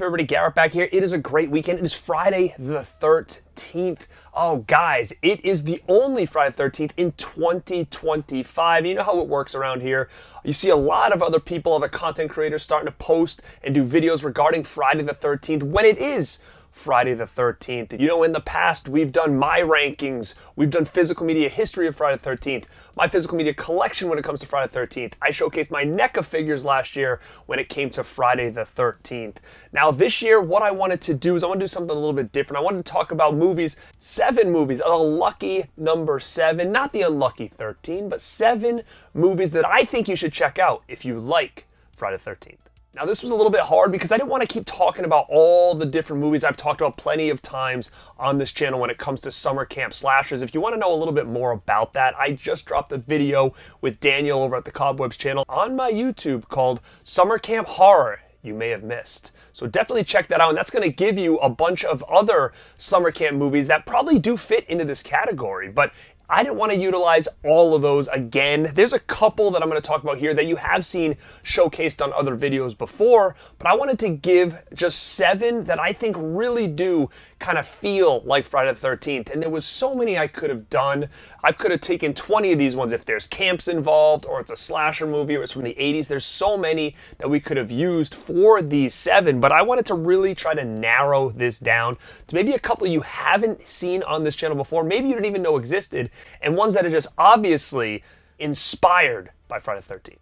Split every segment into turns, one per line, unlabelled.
everybody? Garrett back here. It is a great weekend. It is Friday the 13th. Oh, guys, it is the only Friday the 13th in 2025. You know how it works around here. You see a lot of other people, other content creators starting to post and do videos regarding Friday the 13th when it is Friday the 13th. You know, in the past, we've done my rankings. We've done physical media history of Friday the 13th. My physical media collection when it comes to Friday the 13th. I showcased my NECA figures last year when it came to Friday the 13th. Now, this year, what I wanted to do is I want to do something a little bit different. I wanted to talk about movies, 7 movies, a lucky number 7, not the unlucky 13, but 7 movies that I think you should check out if you like Friday the 13th. Now, this was a little bit hard because I didn't want to keep talking about all the different movies I've talked about plenty of times on this channel when it comes to summer camp slashers. If you want to know a little bit more about that, I just dropped a video with Daniel over at the Cobwebs channel on my YouTube called Summer Camp Horror You May Have Missed. So definitely check that out, and that's going to give you a bunch of other summer camp movies that probably do fit into this category, but I didn't want to utilize all of those again. There's a couple that I'm going to talk about here that you have seen showcased on other videos before, but I wanted to give just 7 that I think really do kind of feel like Friday the 13th. And there was so many I could have done. I could have taken 20 of these ones if there's camps involved, or it's a slasher movie, or it's from the 80s. There's so many that we could have used for these 7, but I wanted to really try to narrow this down to maybe a couple you haven't seen on this channel before, maybe you didn't even know existed, and ones that are just obviously inspired by Friday the 13th.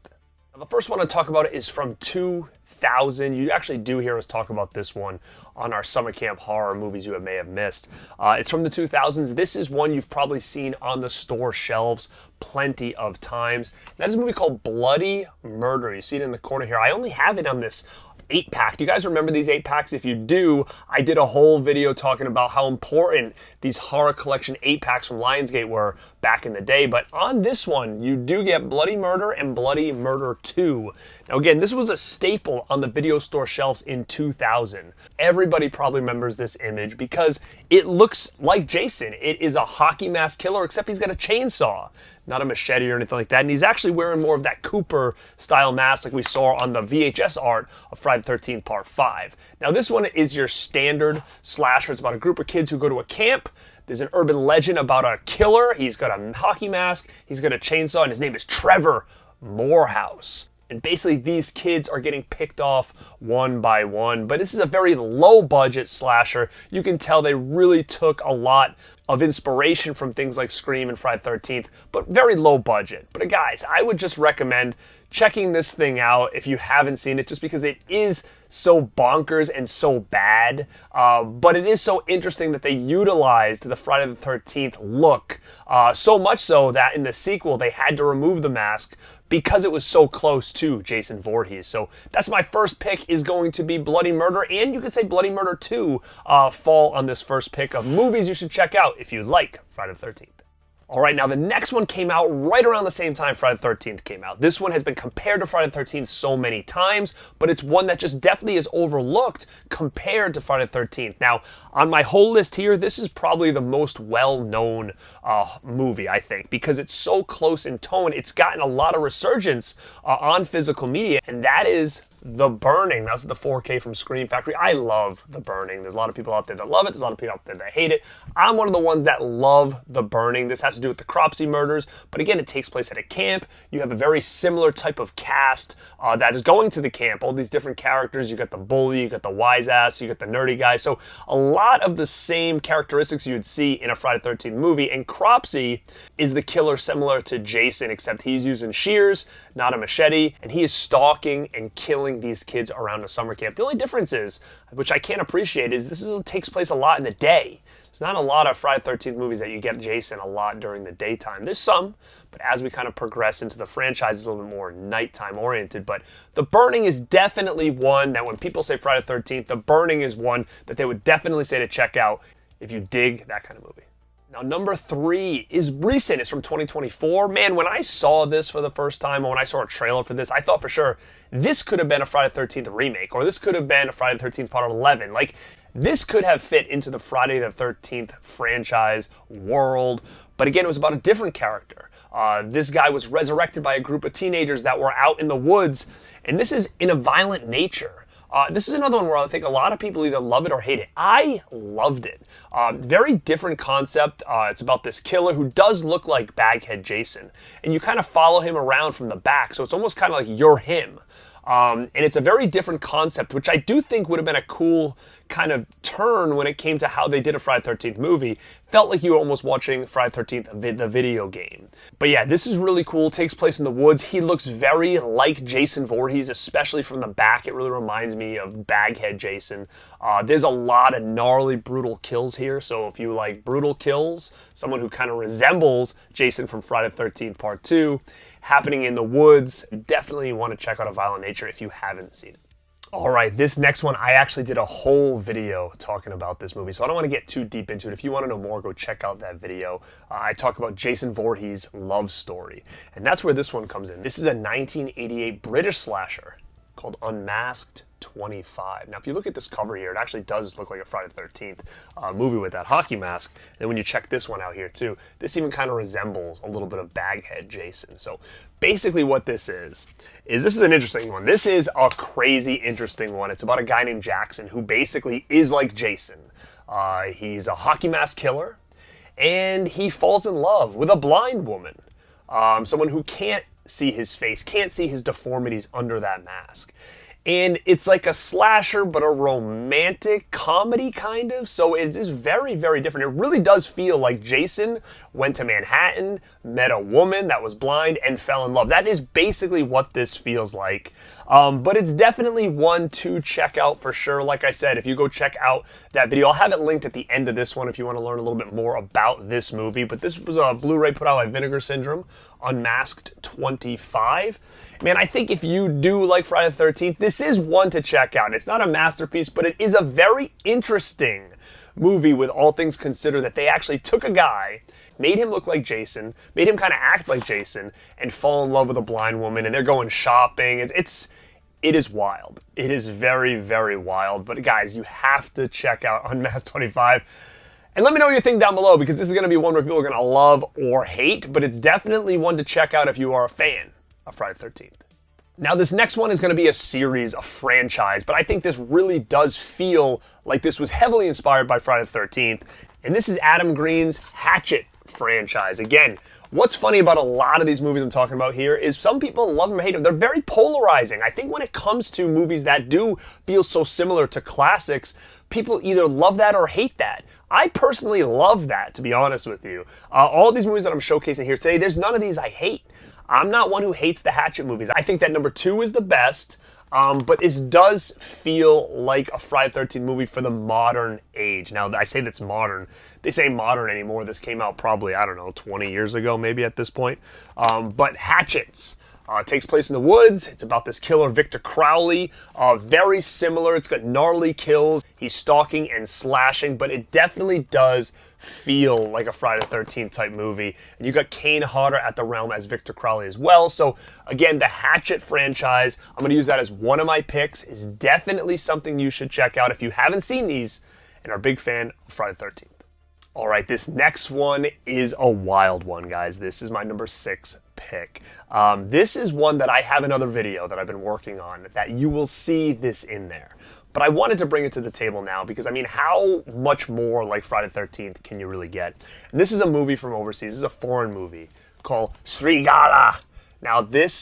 Now, the first one to talk about is from 2000. You actually do hear us talk about this one on our summer camp horror movies you may have missed. It's from the 2000s. This is one you've probably seen on the store shelves plenty of times. That is a movie called Bloody Murder. You see it in the corner here. I only have it on this 8-pack. Do you guys remember these 8-packs? If you do, I did a whole video talking about how important these horror collection 8-packs from Lionsgate were back in the day. But on this one, you do get Bloody Murder and Bloody Murder 2. Now again, this was a staple on the video store shelves in 2000. Everybody probably remembers this image because it looks like Jason. It is a hockey mask killer, except he's got a chainsaw, not a machete or anything like that. And he's actually wearing more of that Cooper style mask like we saw on the VHS art of Friday the 13th Part 5. Now this one is your standard slasher. It's about a group of kids who go to a camp. There's an urban legend about a killer. He's got a hockey mask, he's got a chainsaw, and his name is Trevor Morehouse. And basically these kids are getting picked off one by one. But this is a very low budget slasher. You can tell they really took a lot of inspiration from things like Scream and Friday the 13th, but very low budget. But guys, I would just recommend checking this thing out if you haven't seen it, just because it is so bonkers and so bad. But it is so interesting that they utilized the Friday the 13th look, so much so that in the sequel they had to remove the mask because it was so close to Jason Voorhees. So that's my first pick, is going to be Bloody Murder, and you could say Bloody Murder 2 fall on this first pick of movies you should check out if you like Friday the 13th. All right, now the next one came out right around the same time Friday the 13th came out. This one has been compared to Friday the 13th so many times, but it's one that just definitely is overlooked compared to Friday the 13th. Now, on my whole list here, this is probably the most well-known movie, I think, because it's so close in tone. It's gotten a lot of resurgence on physical media, and that is The Burning. That's the 4K from Scream Factory. I love The Burning. There's a lot of people out there that love it. There's a lot of people out there that hate it. I'm one of the ones that love The Burning. This has to do with the Cropsey murders, but again, it takes place at a camp. You have a very similar type of cast that is going to the camp. All these different characters. You got the bully, you got the wise ass, you got the nerdy guy. So a lot of the same characteristics you would see in a Friday the 13th movie. And Cropsey is the killer similar to Jason, except he's using shears, not a machete, and he is stalking and killing these kids around a summer camp. The only difference is, which I can't appreciate, is takes place a lot in the day. There's not a lot of Friday the 13th movies that you get Jason a lot during the daytime. There's some, but as we kind of progress into the franchise, it's a little bit more nighttime oriented. But The Burning is definitely one that when people say Friday the 13th, The Burning is one that they would definitely say to check out if you dig that kind of movie. Now, number 3 is recent. It's from 2024. Man, when I saw this for the first time, or when I saw a trailer for this, I thought for sure this could have been a Friday the 13th remake, or this could have been a Friday the 13th Part 11. Like, this could have fit into the Friday the 13th franchise world. But again, it was about a different character. This guy was resurrected by a group of teenagers that were out in the woods, and this is in a violent nature. This is another one where I think a lot of people either love it or hate it. I loved it. Very different concept. It's about this killer who does look like Baghead Jason, and you kind of follow him around from the back, so it's almost kind of like you're him. And it's a very different concept, which I do think would have been a cool kind of turn when it came to how they did a Friday the 13th movie. Felt like you were almost watching Friday the 13th, the video game. But yeah, this is really cool. It takes place in the woods. He looks very like Jason Voorhees, especially from the back. It really reminds me of Baghead Jason. There's a lot of gnarly, brutal kills here. So if you like brutal kills, someone who kind of resembles Jason from Friday the 13th Part 2, happening in the woods, definitely want to check out A Violent Nature if you haven't seen it. All right, this next one, I actually did a whole video talking about this movie, so I don't want to get too deep into it. If you want to know more, go check out that video. I talk about Jason Voorhees' love story, and that's where this one comes in. This is a 1988 British slasher called Unmasked 25. Now, if you look at this cover here, it actually does look like a Friday the 13th movie with that hockey mask. And then when you check this one out here too, this even kind of resembles a little bit of Baghead Jason. So basically what this is an interesting one. This is a crazy interesting one. It's about a guy named Jackson who basically is like Jason. He's a hockey mask killer, and he falls in love with a blind woman. Someone who can't see his face, can't see his deformities under that mask. And it's like a slasher, but a romantic comedy kind of. So it is very, very different. It really does feel like Jason went to Manhattan, met a woman that was blind, and fell in love. That is basically what this feels like. But it's definitely one to check out for sure. Like I said, if you go check out that video, I'll have it linked at the end of this one if you want to learn a little bit more about this movie. But this was a Blu-ray put out by Vinegar Syndrome, Unmasked 25. Man, I think if you do like Friday the 13th, this is one to check out. It's not a masterpiece, but it is a very interesting movie with all things considered, that they actually took a guy, made him look like Jason, made him kind of act like Jason, and fall in love with a blind woman, and they're going shopping. It is wild. It is very, very wild. But guys, you have to check out Unmasked 25. And let me know what you think down below, because this is going to be one where people are going to love or hate, but it's definitely one to check out if you are a fan of Friday the 13th. Now, this next one is going to be a series, a franchise, but I think this really does feel like this was heavily inspired by Friday the 13th, and this is Adam Green's Hatchet franchise. Again, what's funny about a lot of these movies I'm talking about here is some people love them or hate them. They're very polarizing. I think when it comes to movies that do feel so similar to classics, people either love that or hate that. I personally love that, to be honest with you. All these movies that I'm showcasing here today, there's none of these I hate. I'm not one who hates the Hatchet movies. I think that number 2 is the best, but this does feel like a Friday the 13th movie for the modern age. Now, I say that's modern. They say modern anymore. This came out probably, 20 years ago maybe at this point. But Hatchets. Takes place in the woods. It's about this killer, Victor Crowley. Very similar. It's got gnarly kills. He's stalking and slashing, but it definitely does feel like a Friday the 13th type movie. And you got Kane Hodder at the realm as Victor Crowley as well. So again, the Hatchet franchise, I'm going to use that as one of my picks, is definitely something you should check out if you haven't seen these and are a big fan of Friday the 13th. All right, this next one is a wild one, guys. This is my number 6 pick. This is one that I have another video that I've been working on that you will see this in there. But I wanted to bring it to the table now because, how much more like Friday the 13th can you really get? And this is a movie from overseas. This is a foreign movie called Shriala. Now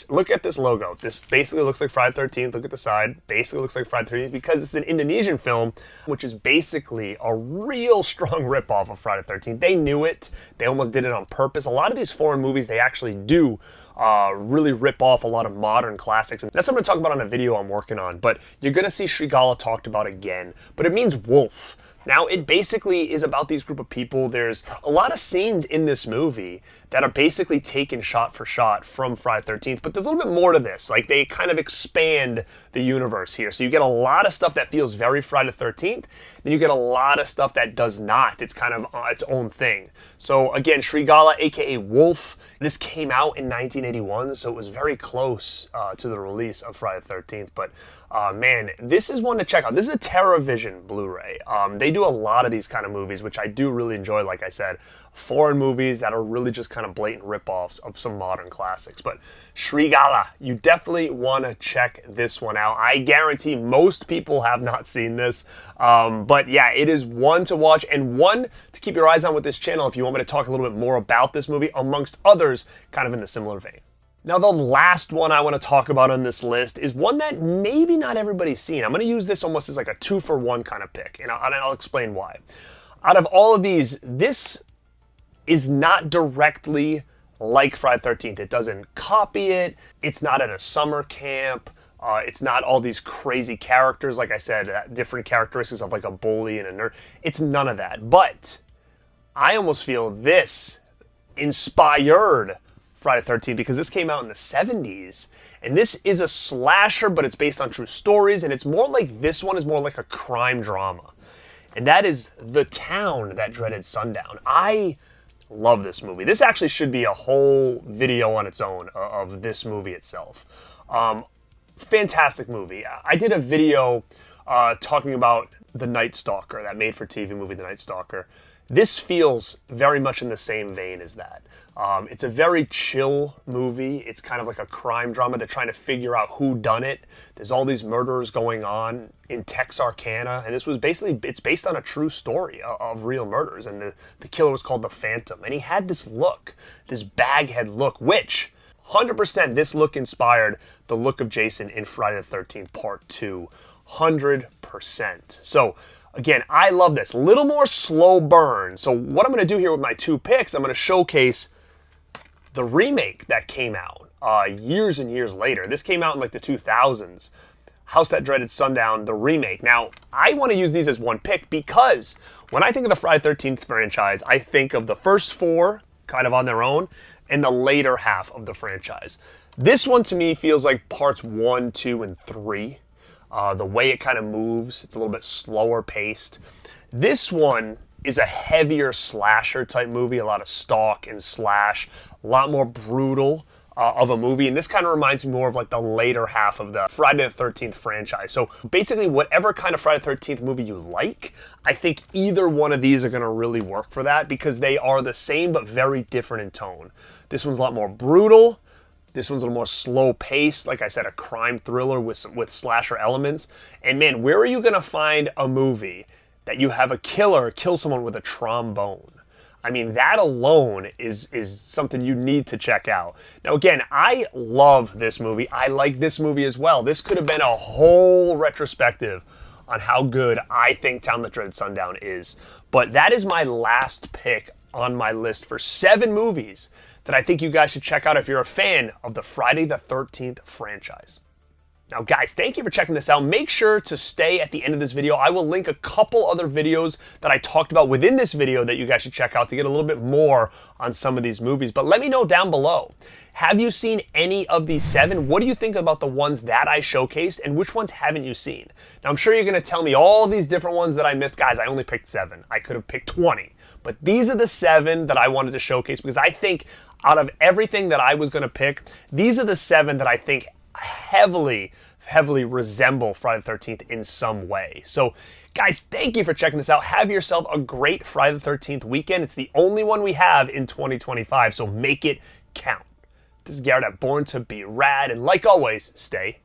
look at this logo. This basically looks like Friday the 13th. Look at the side. Basically looks like Friday the 13th because it's an Indonesian film, which is basically a real strong ripoff of Friday the 13th. They knew it. They almost did it on purpose. A lot of these foreign movies, they actually do really rip off a lot of modern classics. And that's what I'm going to talk about on a video I'm working on. But you're going to see Shriala talked about again. But it means wolf. Now, it basically is about these group of people. There's a lot of scenes in this movie that are basically taken shot for shot from Friday the 13th, but there's a little bit more to this. Like, they kind of expand the universe here. So you get a lot of stuff that feels very Friday the 13th, then you get a lot of stuff that does not. It's kind of its own thing. So again, Shriala, aka Wolf, this came out in 1981, so it was very close to the release of Friday the 13th, but Man, this is one to check out. This is a TerraVision Blu-ray. They do a lot of these kind of movies, which I do really enjoy, like I said. Foreign movies that are really just kind of blatant rip-offs of some modern classics. But Shriala, you definitely want to check this one out. I guarantee most people have not seen this. But yeah, it is one to watch and one to keep your eyes on with this channel if you want me to talk a little bit more about this movie, amongst others kind of in the similar vein. Now, the last one I want to talk about on this list is one that maybe not everybody's seen. I'm going to use this almost as like a 2-for-1 kind of pick, and I'll explain why. Out of all of these, this is not directly like Friday the 13th. It doesn't copy it. It's not at a summer camp. It's not all these crazy characters, like I said, different characteristics of like a bully and a nerd. It's none of that. But I almost feel this inspired Friday the 13th because this came out in the 70s. And this is a slasher, but it's based on true stories. And it's more like, this one is more like a crime drama. And that is The Town That Dreaded Sundown. I love this movie. This actually should be a whole video on its own of this movie itself. Fantastic movie. I did a video talking about The Night Stalker, that made-for-TV movie, The Night Stalker. This feels very much in the same vein as that. It's a very chill movie. It's kind of like a crime drama. They're trying to figure out who done it. There's all these murders going on in Texarkana, and this was basically, it's based on a true story of real murders, and the killer was called the Phantom, and he had this look, this baghead look, which 100% this look inspired the look of Jason in Friday the 13th Part 2. 100%. So, again, I love this. A little more slow burn. So what I'm going to do here with my two picks, I'm going to showcase the remake that came out years and years later. This came out in like the 2000s. House That Dreaded Sundown, the remake. Now, I want to use these as one pick because when I think of the Friday the 13th franchise, I think of the first four kind of on their own and the later half of the franchise. This one to me feels like parts 1, 2, and 3. The way it kind of moves, it's a little bit slower paced. This one is a heavier slasher type movie, a lot of stalk and slash, a lot more brutal of a movie. And this kind of reminds me more of like the later half of the Friday the 13th franchise. So basically whatever kind of Friday the 13th movie you like, I think either one of these are going to really work for that because they are the same but very different in tone. This one's a lot more brutal. This one's a little more slow-paced, like I said, a crime thriller with slasher elements. And man, where are you going to find a movie that you have a killer kill someone with a trombone? I mean, that alone is something you need to check out. Now, again, I love this movie. I like this movie as well. This could have been a whole retrospective on how good I think Town That Dreaded Sundown is. But that is my last pick on my list for 7 movies that I think you guys should check out if you're a fan of the Friday the 13th franchise. Now guys, thank you for checking this out. Make sure to stay at the end of this video. I will link a couple other videos that I talked about within this video that you guys should check out to get a little bit more on some of these movies. But let me know down below, have you seen any of these 7? What do you think about the ones that I showcased and which ones haven't you seen? Now I'm sure you're gonna tell me all these different ones that I missed. Guys, I only picked 7. I could have picked 20. But these are the 7 that I wanted to showcase because I think out of everything that I was going to pick, these are the 7 that I think heavily resemble Friday the 13th in some way. So, guys, thank you for checking this out. Have yourself a great Friday the 13th weekend. It's the only one we have in 2025, so make it count. This is Garrett at Born2beRad, and like always, stay